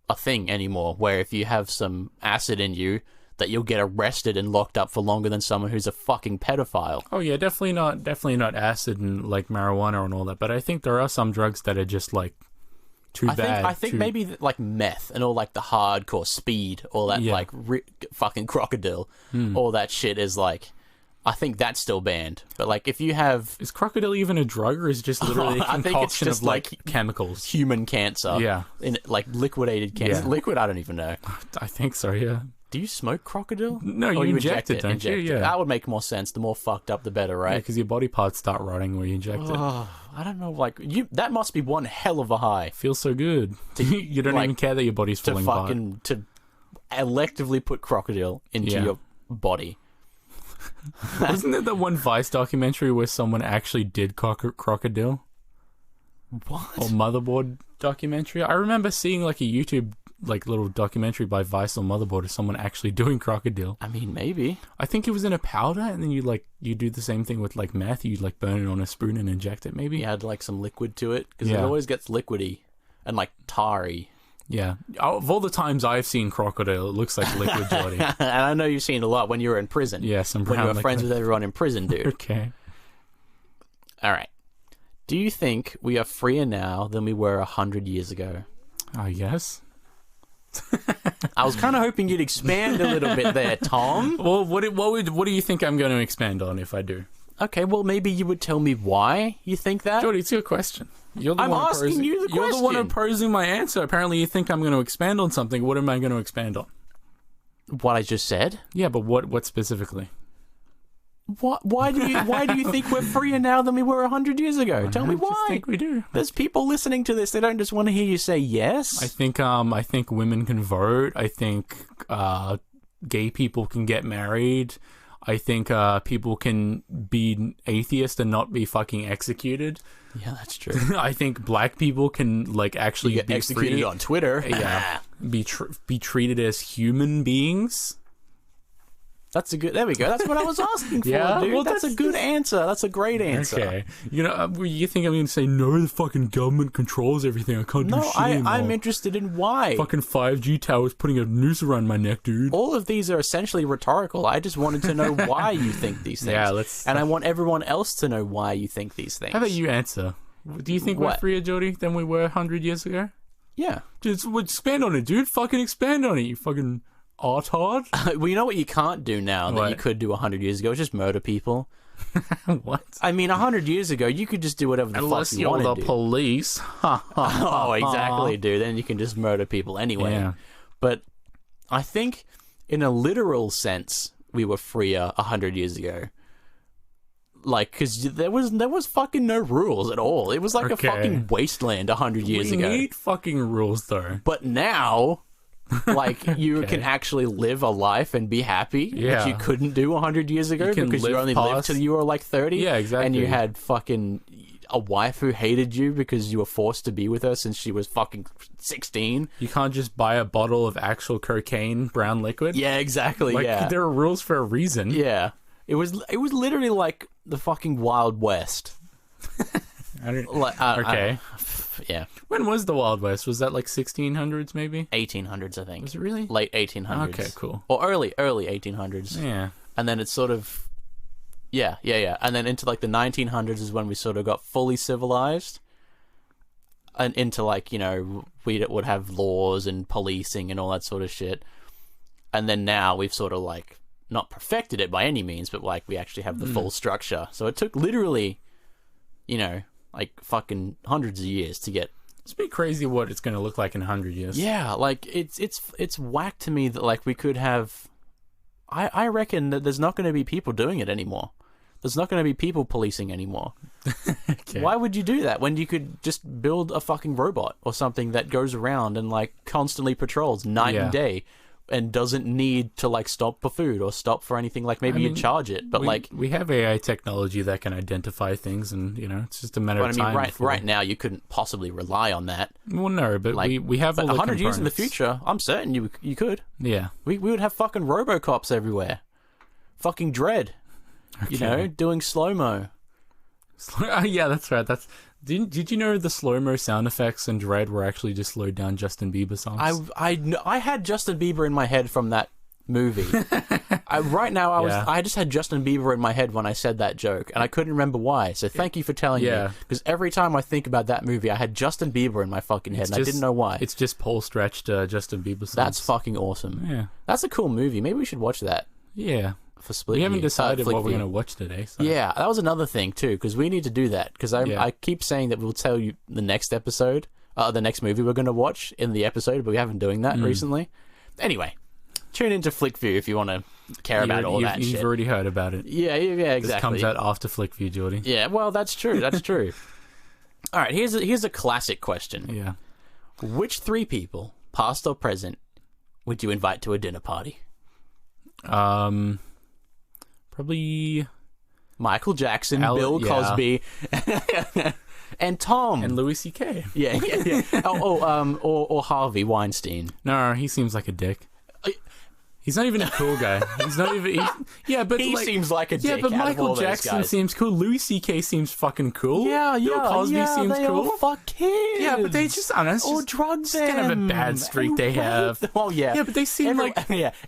B: a thing anymore, where if you have some acid in you, that you'll get arrested and locked up for longer than someone who's a fucking pedophile.
A: Oh yeah, definitely not acid and like marijuana and all that. But I think there are some drugs that are just like bad.
B: I think maybe like meth and all like the hardcore speed, all that like fucking crocodile, all that shit is like. I think that's still banned. But like if you have...
A: Is crocodile even a drug, or is it just literally a concoction think it's just of like chemicals?
B: Human cancer.
A: Yeah.
B: Like liquidated cancer.
A: Yeah.
B: Liquid, I don't even know.
A: I think so, yeah.
B: Do you smoke crocodile?
A: No, you inject it, don't you? Yeah.
B: That would make more sense. The more fucked up, the better, right?
A: Yeah, because your body parts start rotting where you inject it.
B: I don't know, like, that must be one hell of a high.
A: Feels so good. You don't even care that your body's falling apart.
B: To electively put crocodile into your body.
A: Wasn't there that one Vice documentary where someone actually did crocodile?
B: What?
A: Or Motherboard documentary? I remember seeing like a YouTube like little documentary by Vice or Motherboard of someone actually doing crocodile.
B: I mean, maybe.
A: I think it was in a powder, and then you do the same thing with like meth. You like burn it on a spoon and inject it. Maybe
B: you add like some liquid to it, because it always gets liquidy and like tarry.
A: Yeah. Of all the times I've seen crocodile, it looks like liquid, Jordy.
B: And I know you've seen a lot when you were in prison.
A: Yes,
B: when you were friends with everyone in prison, dude.
A: Okay.
B: All right. Do you think we are freer now than we were 100 years ago?
A: Yes.
B: I was kind of hoping you'd expand a little bit there, Tom.
A: Well, what do you think I'm going to expand on if I do?
B: Okay, well, maybe you would tell me why you think that.
A: Jordy, it's your question.
B: I'm asking you the question.
A: You're the one opposing my answer. Apparently, you think I'm going to expand on something. What am I going to expand on?
B: What I just said?
A: Yeah, but what specifically?
B: Why do you think we're freer now than we were 100 years ago? Tell me why.
A: I just think we do.
B: There's people listening to this. They don't just want to hear you say yes.
A: I think women can vote. I think gay people can get married. I think people can be atheist and not be fucking executed.
B: Yeah, that's true.
A: I think black people can like actually
B: get
A: be
B: executed
A: free.
B: On Twitter.
A: Yeah, be treated as human beings.
B: That's a good. There we go. That's what I was asking for, dude. Well, that's a good answer. That's a great answer.
A: Okay. You know, you think I'm going to say no? The fucking government controls everything. I can't do shit anymore.
B: I'm interested in why.
A: Fucking 5G towers putting a noose around my neck, dude.
B: All of these are essentially rhetorical. I just wanted to know why you think these things.
A: Yeah,
B: and I want everyone else to know why you think these things.
A: How about you answer? Do you think we're freer, Jordy, than we were 100 years ago?
B: Yeah.
A: Just expand on it, dude. Fucking expand on it, you fucking artard.
B: Well, you know what you can't do now that you could do 100 years ago? Is just murder people.
A: What?
B: I mean, 100 years ago, you could just do whatever the fuck you wanted to.
A: Unless you're the police.
B: Oh, exactly, dude. Then you can just murder people anyway.
A: Yeah.
B: But I think in a literal sense, we were freer 100 years ago. Like, because there was fucking no rules at all. It was like a fucking wasteland 100 years ago.
A: We need fucking rules, though.
B: But now... like, you can actually live a life and be happy, which you couldn't do 100 years ago because you only lived till you were like 30.
A: Yeah, exactly.
B: And you had fucking a wife who hated you because you were forced to be with her since she was fucking 16.
A: You can't just buy a bottle of actual cocaine brown liquid.
B: Yeah, exactly.
A: Like, there are rules for a reason.
B: Yeah. It was literally like the fucking Wild West.
A: I don't, okay.
B: Yeah.
A: When was the Wild West? Was that like 1600s maybe?
B: 1800s, I think.
A: Was it really?
B: Late 1800s.
A: Okay, cool.
B: Or early 1800s.
A: Yeah.
B: And then it's sort of... Yeah. And then into like the 1900s is when we sort of got fully civilized. And into like, you know, we would have laws and policing and all that sort of shit. And then now we've sort of like not perfected it by any means, but like we actually have the full structure. So it took literally, you know, like fucking hundreds of years to get.
A: It's pretty crazy what it's going to look like in 100 years.
B: Yeah, like it's whack to me that like we could have. I reckon that there's not going to be people doing it anymore. There's not going to be people policing anymore. Okay. Why would you do that when you could just build a fucking robot or something that goes around and like constantly patrols night and day and doesn't need to like stop for food or stop for anything? Like maybe you charge it, but
A: we have AI technology that can identify things, and you know it's just a matter of time.
B: Right now you couldn't possibly rely on that.
A: Well, no, but
B: like,
A: we have all the
B: 100 years in the
A: components.
B: future. I'm certain you could.
A: Yeah,
B: we would have fucking RoboCops everywhere, fucking Dredd.
A: Okay.
B: You know, doing slow-mo.
A: Yeah, that's right. Did you know the slow-mo sound effects in Dread were actually just slowed down Justin Bieber songs?
B: I had Justin Bieber in my head from that movie. I just had Justin Bieber in my head when I said that joke, and I couldn't remember why. So thank you for telling me. Because every time I think about that movie, I had Justin Bieber in my fucking head, and I didn't know why.
A: It's just pole-stretched Justin Bieber songs.
B: That's fucking awesome.
A: Yeah.
B: That's a cool movie. Maybe we should watch that.
A: Yeah.
B: For Split
A: we haven't decided what we're
B: View.
A: going to watch today. So.
B: Yeah, that was another thing too, because we need to do that. Because I keep saying that we'll tell you the next episode, the next movie we're going to watch in the episode, but we haven't doing that recently. Anyway, tune into Flick View if you want to care about all that shit.
A: You've already heard about it.
B: Yeah, exactly.
A: This comes out after Flick View, Jordy.
B: Yeah, well, that's true. That's true. All right, here's a classic question.
A: Yeah.
B: Which 3 people, past or present, would you invite to a dinner party?
A: Probably
B: Michael Jackson, Bill Cosby, and Tom,
A: and Louis C.K.
B: Yeah. Or Harvey Weinstein.
A: No, he seems like a dick. He's not even a cool guy. He's not even. But
B: he seems like a dick.
A: Yeah, but Michael Jackson seems cool. Louis C.K. seems fucking cool. Bill Cosby seems
B: they
A: cool.
B: All fuck kids.
A: Yeah, but they just
B: or drug them.
A: Kind of a bad streak they have.
B: Oh yeah.
A: Yeah, but they seem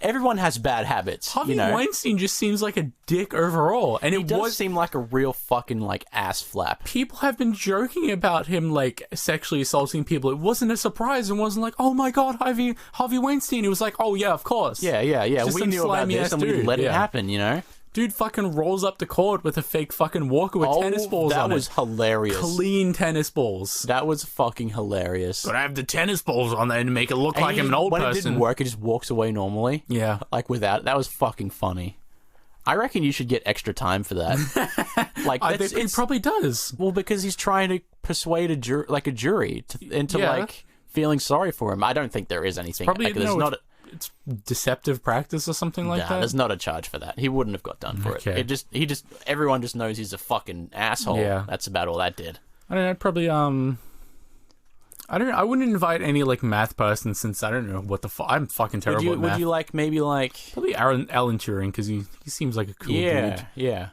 B: everyone has bad habits.
A: Harvey Weinstein just seems like a dick overall, and
B: it does seem like a real fucking like ass flap.
A: People have been joking about him like sexually assaulting people. It wasn't a surprise. It wasn't like, oh my god, Harvey Weinstein. It was like, oh yeah, of course.
B: Yeah. We knew about this and we let it happen, you know?
A: Dude fucking rolls up to court with a fake fucking walker with tennis balls on it.
B: That was hilarious.
A: Clean tennis balls.
B: That was fucking hilarious.
A: But I have the tennis balls on there to make it look like I'm an old person.
B: When it didn't work, he just walks away normally.
A: Yeah.
B: Like without... That was fucking funny. I reckon you should get extra time for that.
A: He probably does.
B: Well, because he's trying to persuade a jury into like feeling sorry for him. I don't think there is anything.
A: It's probably it's deceptive practice or something like that.
B: There's not a charge for that. He wouldn't have got done for it. Everyone just knows he's a fucking asshole. Yeah. That's about all that did.
A: I don't know, probably I wouldn't invite any like math person since I don't know what the I'm fucking terrible at math.
B: Would you like maybe like
A: probably Alan Turing because he seems like a cool dude.
B: Yeah.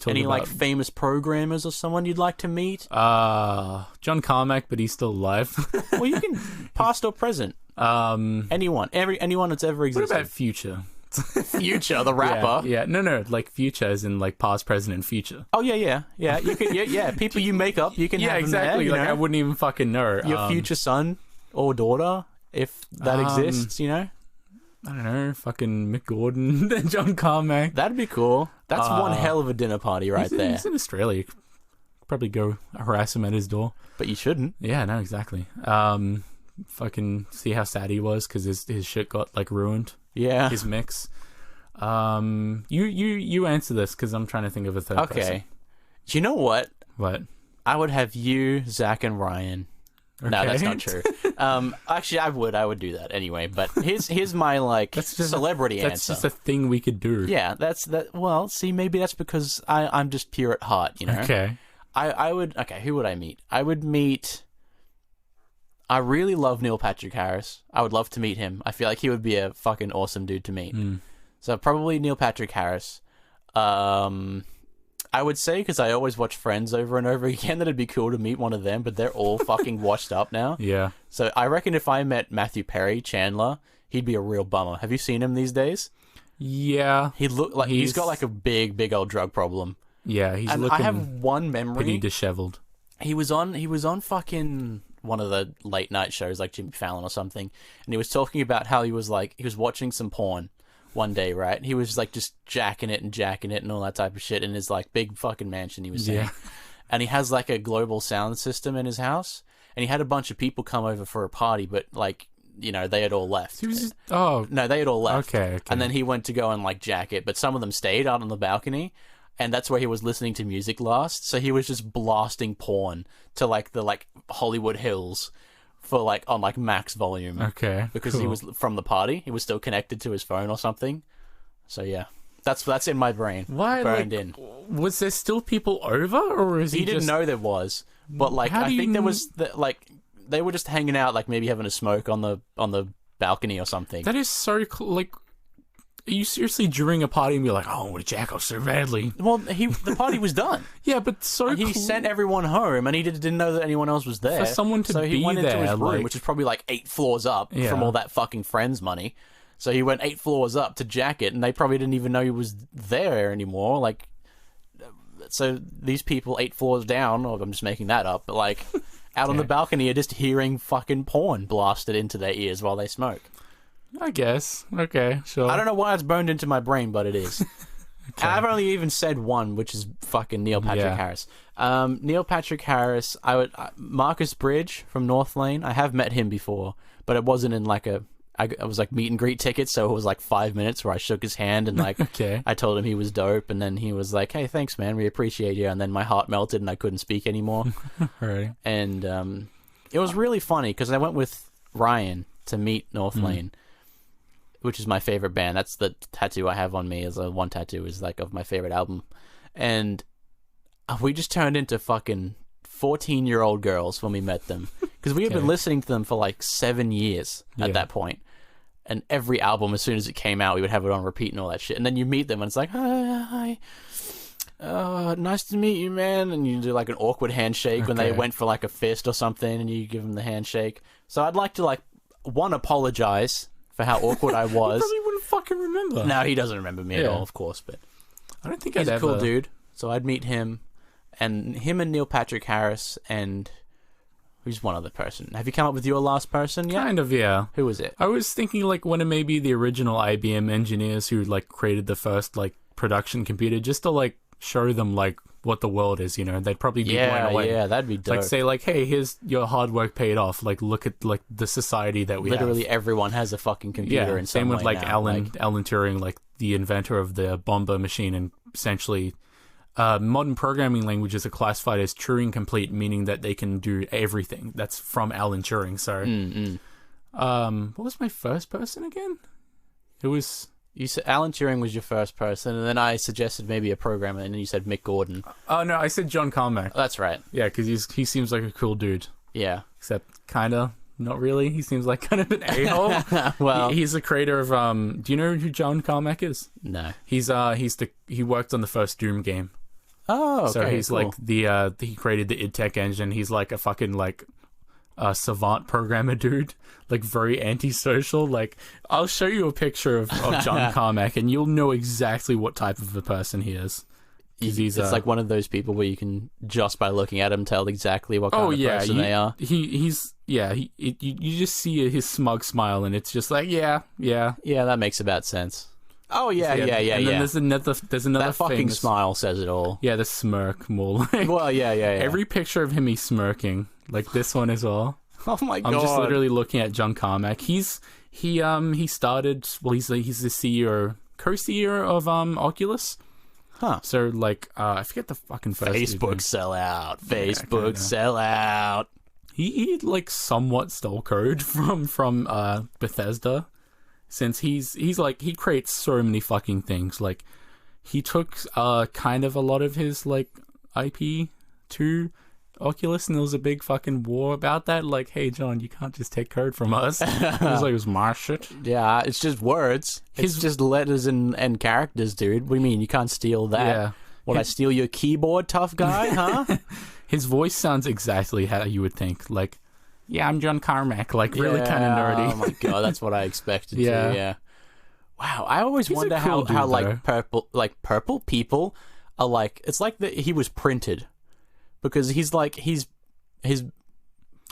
B: Any like famous programmers or someone you'd like to meet?
A: John Carmack, but he's still alive.
B: Well, you can past or present. Anyone that's ever existed.
A: What about Future?
B: Future, the rapper.
A: Yeah. No, like Future as in like past, present, and future.
B: Oh yeah. You can, people you make up, you can have them
A: exactly.
B: There,
A: like I wouldn't even fucking know
B: your future son or daughter, if that exists. You know.
A: I don't know, fucking Mick Gordon and John Carmack.
B: That'd be cool. That's one hell of a dinner party there.
A: He's in Australia. You could probably go harass him at his door.
B: But you shouldn't.
A: Yeah, no, exactly. Fucking see how sad he was because his shit got like ruined.
B: Yeah.
A: His mix. You answer this because I'm trying to think of a third person.
B: Okay. Do you know what?
A: What?
B: I would have you, Zach, and Ryan. Okay. No, that's not true. Actually, I would do that anyway. But here's my like celebrity answer.
A: That's just a thing we could do.
B: Yeah, that's that. Well, see, maybe that's because I'm just pure at heart, you know.
A: Okay.
B: I would. Okay, who would I meet? I would meet. I really love Neil Patrick Harris. I would love to meet him. I feel like he would be a fucking awesome dude to meet. So probably Neil Patrick Harris. I I would say, because I always watch Friends over and over again, that it'd be cool to meet one of them, but they're all fucking washed up now.
A: Yeah.
B: So I reckon if I met Matthew Perry, Chandler, he'd be a real bummer. Have you seen him these days?
A: Yeah.
B: He look like he's got like a big old drug problem.
A: Yeah, he's
B: and
A: looking
B: I have one memory.
A: pretty disheveled.
B: He was on fucking one of the late night shows like Jimmy Fallon or something, and he was talking about how he was watching some porn one day, right? He was like just jacking it and all that type of shit in his like big fucking mansion, he was saying.
A: Yeah.
B: And he has like a global sound system in his house, and he had a bunch of people come over for a party, but like, you know, they had all left.
A: He was just, oh.
B: No, they had all left.
A: Okay.
B: And then he went to go and like jack it, but some of them stayed out on the balcony. And that's where he was listening to music last. So he was just blasting porn to like the like Hollywood Hills for like on like max volume.
A: Okay.
B: Because
A: cool.
B: he was from the party. He was still connected to his phone or something. So yeah. That's in my brain.
A: Why?
B: Burned
A: like,
B: in.
A: Was there still people over, or is
B: he didn't know there was. But like I think there was like they were just hanging out, like maybe having a smoke on the balcony or something.
A: That is so like. Are you seriously during a party and be like, oh, I want to jack off so badly?
B: Well, the party was done.
A: Yeah, but so
B: he sent everyone home, and he didn't know that anyone else was there.
A: For someone to
B: so he
A: be
B: went into
A: there,
B: his room,
A: like...
B: which is probably like 8 floors up
A: Yeah.
B: from all that fucking Friends money. So he went 8 floors up to jack it, and they probably didn't even know he was there anymore. Like, so these people 8 floors down, or I'm just making that up, but like out on the balcony are just hearing fucking porn blasted into their ears while they smoke.
A: I guess. Okay, sure.
B: I don't know why it's burned into my brain, but it is. Okay. I've only even said one, which is fucking Neil Patrick Harris. Neil Patrick Harris, Marcus Bridge from North Lane, I have met him before, but it wasn't in like I was like meet and greet tickets, so it was like 5 minutes where I shook his hand and like
A: okay.
B: I told him he was dope, and then he was like, hey, thanks, man, we appreciate you, and then my heart melted and I couldn't speak anymore.
A: Right.
B: And it was really funny because I went with Ryan to meet North Lane, which is my favorite band. That's the tattoo I have on me. Is one tattoo is like of my favorite album, and we just turned into fucking 14-year-old girls when we met them because we had been listening to them for like 7 years at that point. And every album, as soon as it came out, we would have it on repeat and all that shit. And then you meet them, and it's like, hi, nice to meet you, man. And you do like an awkward handshake when they went for like a fist or something, and you give them the handshake. So I'd like to like apologize for how awkward I was.
A: He probably wouldn't fucking remember.
B: No, he doesn't remember me at all, of course. But
A: I don't think
B: he's
A: I'd
B: a cool
A: ever...
B: dude. So I'd meet him, and Neil Patrick Harris, and who's one other person? Have you come up with your last person yet?
A: Kind of, yeah.
B: Who was it?
A: I was thinking like one of maybe the original IBM engineers who like created the first like production computer, just to like show them like what the world is, you know. They'd probably be blown away.
B: Yeah, that'd be dope.
A: Like say like, hey, here's your hard work paid off. Like look at like the society that we
B: Literally
A: have.
B: everyone has a fucking computer in some
A: same with
B: way
A: like
B: now.
A: Alan Turing, like the inventor of the bomber machine, and essentially modern programming languages are classified as Turing complete, meaning that they can do everything. That's from Alan Turing. So what was my first person again? It was...
B: You said Alan Turing was your first person, and then I suggested maybe a programmer, and then you said Mick Gordon.
A: Oh no, I said John Carmack.
B: That's right.
A: Yeah, because he seems like a cool dude.
B: Yeah.
A: Except kind of not really. He seems like kind of an a-hole.
B: Well,
A: he's the creator of do you know who John Carmack is?
B: No.
A: He worked on the first Doom game.
B: Oh, okay,
A: so he's
B: cool.
A: like he created the id Tech engine. He's like a fucking like savant programmer dude, like very antisocial. Like I'll show you a picture of John Carmack and you'll know exactly what type of a person he is.
B: It's like one of those people where you can just by looking at him tell exactly what kind of person they are.
A: You just see his smug smile and it's just like yeah,
B: that makes about sense. Oh yeah.
A: And then there's another
B: that fucking smile says it all.
A: Yeah, the smirk more like.
B: Well, yeah.
A: Every picture of him he's smirking, like this one as well.
B: Oh my god!
A: I'm just literally looking at John Carmack. He started. Well, he's the CEO, co-CEO of Oculus.
B: Huh.
A: So like I forget the fucking first.
B: Facebook sellout. Facebook sellout.
A: He like somewhat stole code from Bethesda. Since he's like he creates so many fucking things. Like he took kind of a lot of his like IP to Oculus, and there was a big fucking war about that. Like, hey John, you can't just take code from us. It was like it was my shit.
B: Yeah, it's just words. It's just letters and characters, dude. What do you mean you can't steal that?
A: Yeah.
B: Would I steal your keyboard, tough guy, huh?
A: His voice sounds exactly how you would think. Like, yeah, I'm John Carmack. Like, really kind of nerdy.
B: Oh my god, that's what I expected to, yeah. Wow, I always wonder
A: cool
B: how
A: dude,
B: purple people are like, it's like that he was printed. Because his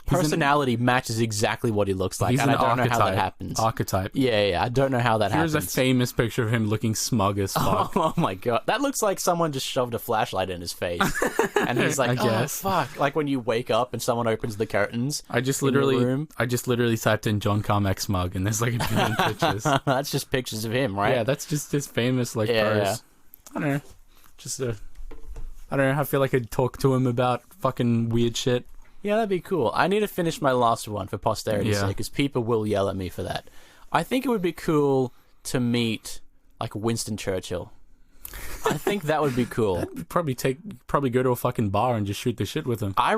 B: personality matches exactly what he looks like, and I don't know how that happens.
A: Archetype.
B: Yeah, I don't know how that happens.
A: Here's a famous picture of him looking smug as fuck.
B: Oh my god, that looks like someone just shoved a flashlight in his face, and he's like, "Oh fuck!" Like when you wake up and someone opens the curtains.
A: I just literally typed in John Carmack smug, and there's like a billion pictures.
B: That's just pictures of him, right?
A: Yeah, that's just his famous pose. I don't know, I don't know. I feel like I'd talk to him about fucking weird shit.
B: Yeah, that'd be cool. I need to finish my last one for posterity's sake, because people will yell at me for that. I think it would be cool to meet, like, Winston Churchill. I think that would be cool.
A: That'd probably go to a fucking bar and just shoot the shit with him.
B: I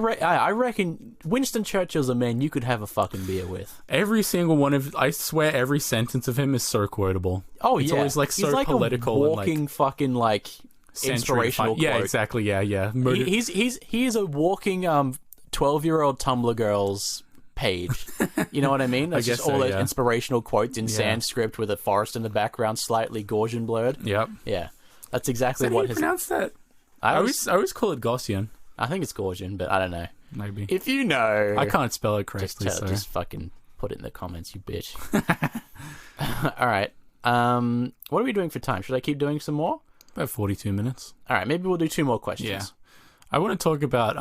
B: reckon Winston Churchill's a man you could have a fucking beer with.
A: Every single one of, I swear, every sentence of him is so quotable.
B: Oh,
A: it's always like so
B: he's like
A: political.
B: A walking and, like, fucking like inspirational.
A: Yeah,
B: quote.
A: exactly. Yeah.
B: He is a walking 12-year-old Tumblr girls page. You know what I mean? That's just all those inspirational quotes in Sanskrit with a forest in the background, slightly Gaussian blurred.
A: Yep.
B: Yeah. That's exactly what his...
A: pronounce that? I always call it Gaussian.
B: I think it's Gaussian, but I don't know.
A: Maybe.
B: If you know...
A: I can't spell it correctly,
B: just fucking put it in the comments, you bitch. All right. What are we doing for time? Should I keep doing some more?
A: About 42 minutes.
B: All right, maybe we'll do 2 more questions.
A: Yeah. I want to talk about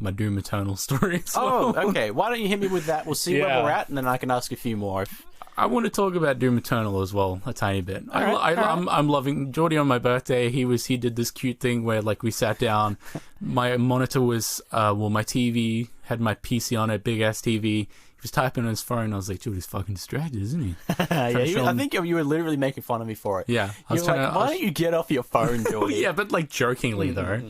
A: my Doom Eternal story as well.
B: Oh, okay. Why don't you hit me with that? We'll see where we're at, and then I can ask a few more.
A: I want to talk about Doom Eternal as well, a tiny bit.
B: I'm
A: loving Jordy on my birthday. He did this cute thing where like we sat down. My monitor was my TV had my PC on it, big ass TV. He was typing on his phone. I was like, Jordy's fucking distracted, isn't he?
B: I think you were literally making fun of me for it.
A: Yeah,
B: you were like, why don't you get off your phone, Jordy?
A: Yeah, but like jokingly though.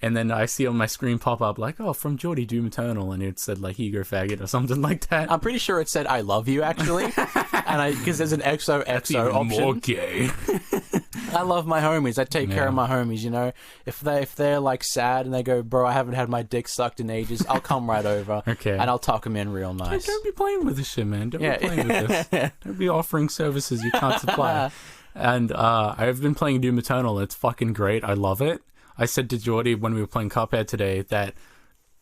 A: And then I see on my screen pop up like, oh, from Jordy Doom Eternal, and it said like ego faggot or something like that.
B: I'm pretty sure it said I love you actually, and because there's an XOXO option.
A: More gay.
B: I love my homies. I take care of my homies. You know, if they're like sad and they go, bro, I haven't had my dick sucked in ages, I'll come right over.
A: Okay.
B: And I'll tuck them in real nice.
A: Don't be playing with this shit, man. Don't be playing with this. Don't be offering services you can't supply. And I've been playing Doom Eternal. It's fucking great. I love it. I said to Jordy when we were playing Cuphead today that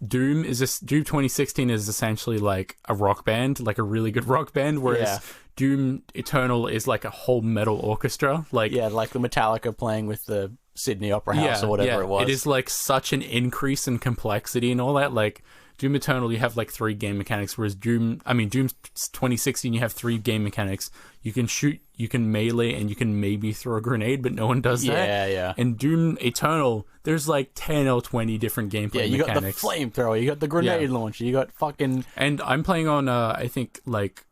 A: Doom 2016 is essentially like a rock band, like a really good rock band, whereas Doom Eternal is like a whole metal orchestra. Like
B: the Metallica playing with the Sydney Opera House or whatever it was.
A: It is like such an increase in complexity and all that. Like Doom Eternal, you have like 3 game mechanics, whereas Doom 2016, you have 3 game mechanics. You can shoot, you can melee, and you can maybe throw a grenade, but no one does that.
B: Yeah.
A: And Doom Eternal, there's like 10 or 20 different gameplay mechanics.
B: You got the flamethrower, you got the grenade launcher, you got fucking...
A: And I'm playing on, I think, like,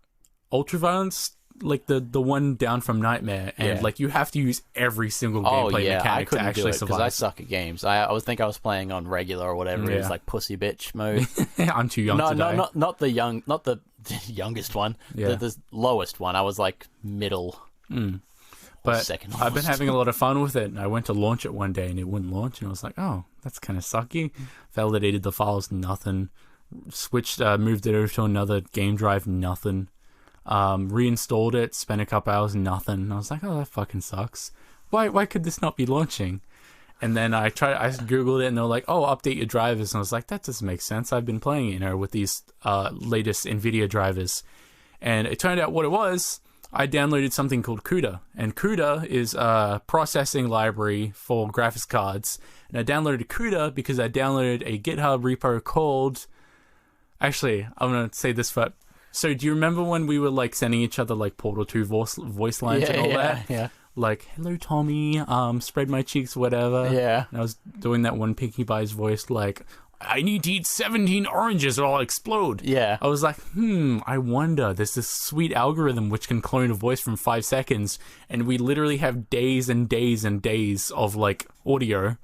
A: Ultraviolence, like the one down from Nightmare, and like you have to use every single gameplay mechanic to actually survive.
B: Because I suck at games. I was playing on regular or whatever it is, like pussy bitch mode.
A: I'm too young to die.
B: Not the youngest one. The lowest one. I was like middle.
A: But
B: second
A: I've been having a lot of fun with it, and I went to launch it one day and it wouldn't launch, and I was like, oh, that's kind of sucky. Validated the files, nothing. Switched, moved it over to another game drive, nothing. Reinstalled it, spent a couple hours, nothing. And I was like, oh, that fucking sucks. Why could this not be launching? And then I googled it, and they're like, oh, update your drivers. And I was like, that doesn't make sense. I've been playing it, with these latest NVIDIA drivers. And it turned out what it was, I downloaded something called CUDA. And CUDA is a processing library for graphics cards. And I downloaded CUDA because I downloaded a GitHub repo called... Actually, I'm going to say this for... So do you remember when we were like sending each other like Portal 2 voice lines and all that?
B: Yeah.
A: Like, hello Tommy, spread my cheeks, whatever.
B: Yeah.
A: And I was doing that one Pinkie Pie's voice, like, I need to eat 17 oranges or I'll explode.
B: Yeah.
A: I was like, I wonder, there's this sweet algorithm which can clone a voice from 5 seconds, and we literally have days and days and days of like audio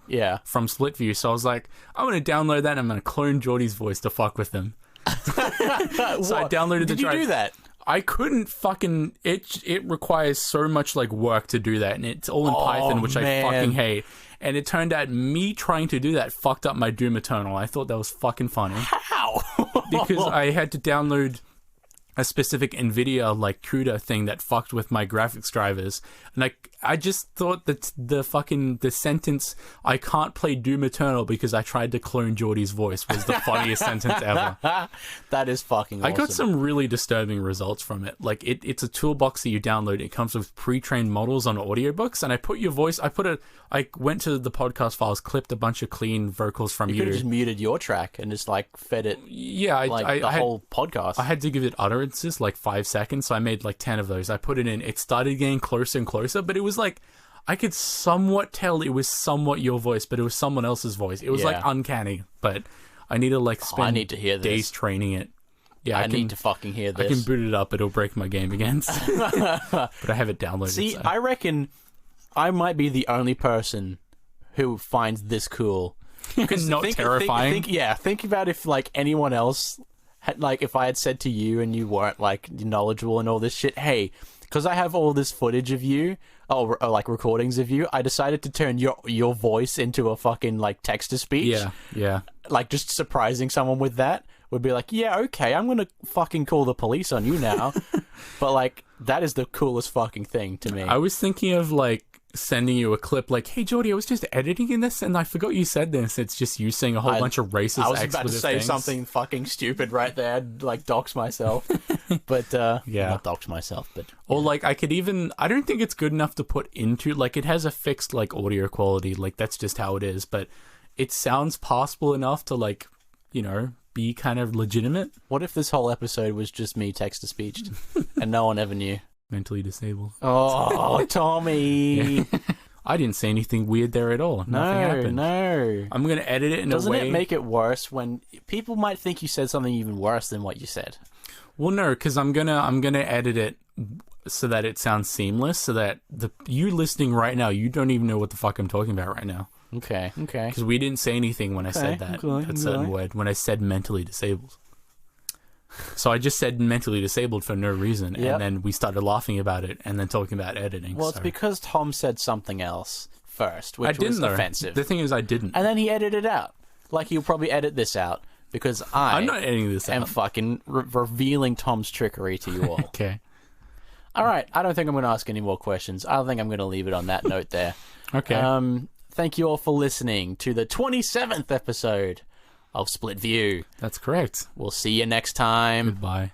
A: from Split View. So I was like, I'm going to download that and I'm going to clone Jordy's voice to fuck with him. So I downloaded the drive.
B: Did you do that?
A: I couldn't fucking... It requires so much like work to do that, and it's all in Python, which I fucking hate. And it turned out me trying to do that fucked up my Doom Eternal. I thought that was fucking funny.
B: How?
A: Because I had to download a specific NVIDIA like CUDA thing that fucked with my graphics drivers, and I just thought that the sentence "I can't play Doom Eternal because I tried to clone Jordy's voice" was the funniest sentence ever.
B: That is fucking awesome.
A: I got some really disturbing results from it. Like it's a toolbox that you download. It comes with pre-trained models on audiobooks, and I put your voice. I went to the podcast files, clipped a bunch of clean vocals from you.
B: You could have just muted your track and just like fed it.
A: Yeah, I
B: the whole podcast.
A: I had to give it utterances like 5 seconds, so I made like 10 of those. I put it in. It started getting closer and closer, but it was like I could somewhat tell it was somewhat your voice, but it was someone else's voice. It was like uncanny, but I need to like spend
B: I need to hear
A: days
B: this.
A: training it. Yeah,
B: I need to fucking hear this.
A: I can boot it up. It'll break my game again. But I have it downloaded.
B: See,
A: so.
B: I reckon I might be the only person who finds this cool.
A: Because not terrifying.
B: Think about if like anyone else had, like if I had said to you and you weren't like knowledgeable and all this shit, hey, because I have all this footage of you, or like recordings of you, I decided to turn your voice into a fucking like text to speech.
A: Yeah.
B: Like just surprising someone with that would be like, yeah, okay, I'm gonna fucking call the police on you now. But like that is the coolest fucking thing to me.
A: I was thinking of like sending you a clip like, hey Jordy, I was just editing in this and I forgot you said this. It's just you saying a whole bunch of racist,
B: I was about to say
A: things.
B: something fucking stupid right there, like dox myself. But not dox myself, but
A: or like I don't think it's good enough to put into, like it has a fixed like audio quality, like that's just how it is, but it sounds possible enough to like, you know, be kind of legitimate.
B: What if this whole episode was just me text to speech and no one ever knew?
A: Mentally disabled.
B: Oh, Tommy.
A: Yeah. I didn't say anything weird there at all. Nothing happened.
B: No.
A: I'm going to edit it in a way...
B: Doesn't it make it worse when people might think you said something even worse than what you said?
A: Well, no, because I'm gonna edit it so that it sounds seamless, so that you listening right now, you don't even know what the fuck I'm talking about right now.
B: Okay.
A: Because we didn't say anything when I said that certain word, when I said mentally disabled. So I just said mentally disabled for no reason, and then we started laughing about it, and then talking about editing.
B: Well, it's because Tom said something else first, which was offensive.
A: The thing is, I didn't.
B: And then he edited it out. Like, he'll probably edit this out, because I'm
A: not editing this out.
B: I'm fucking revealing Tom's trickery to you all.
A: Okay.
B: All right, I don't think I'm going to ask any more questions. I think I'm going to leave it on that note there.
A: Okay.
B: Thank you all for listening to the 27th episode of Split View.
A: That's correct.
B: We'll see you next time.
A: Goodbye.